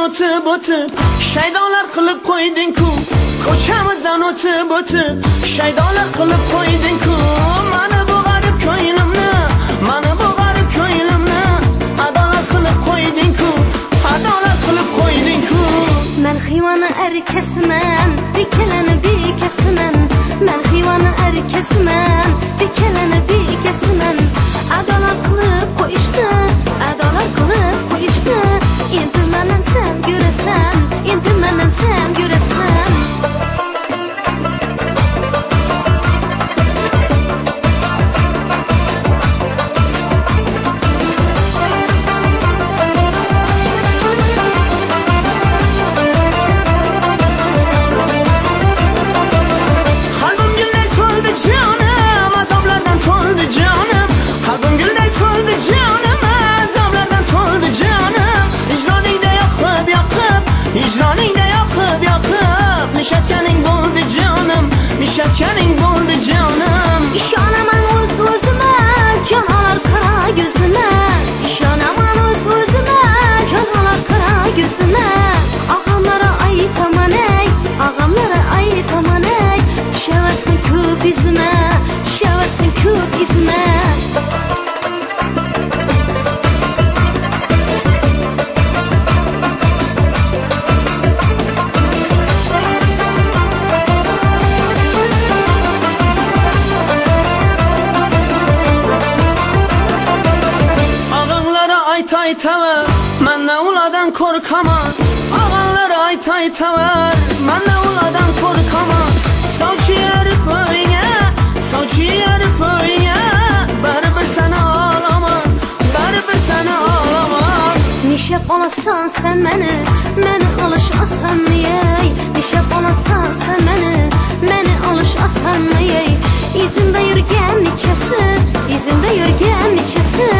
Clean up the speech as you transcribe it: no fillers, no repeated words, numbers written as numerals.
o'tib o'tib shaydolar qilib qo'yding-ku, ko'chamizdan o'tib o'tib shaydolar qilib qo'yding-ku. Mani bo'g'arib ko'nglimni, mani bo'g'arib ko'nglimni adolat qilib qo'yding-ku, adolat qilib qo'yding-ku. Men xiyvoni erkasiman, ikkalani bekasiman. Men xiyvoni erkasiman, ikkalani bekasiman. Adolat qilib qo'yishdi, adolat qilib qo'yishdi. Endi mendan sen ko'rasan, endi mendan sen ko'rasan. Icraningda yoqib yoqib nishatganing bo'ldi jonim, nishatganing bo'ldi jonim. Ishonaman o'z-o'zima, jonolar qara ko'zima. Ishonaman o'z-o'zima, jonolar qara ko'zima. Og'amlara aytaman ey, og'amlara aytaman ey. Tushaversin ko'p izima, tushaversin ko'p izima. Aytaver, menda ulardan qo'rqaman. Og'anlar aytaver, menda ulardan qo'rqaman. Sovchi yerib qo'yga, sovchi yerib qo'yga, baribir seni olaman, baribir seni olaman. Nishab olasan sen meni olish osonmi ey? Nishab olasan sen meni olish osonmi ey? Izimda yurgan nechasi, izimda yurgan nechasi.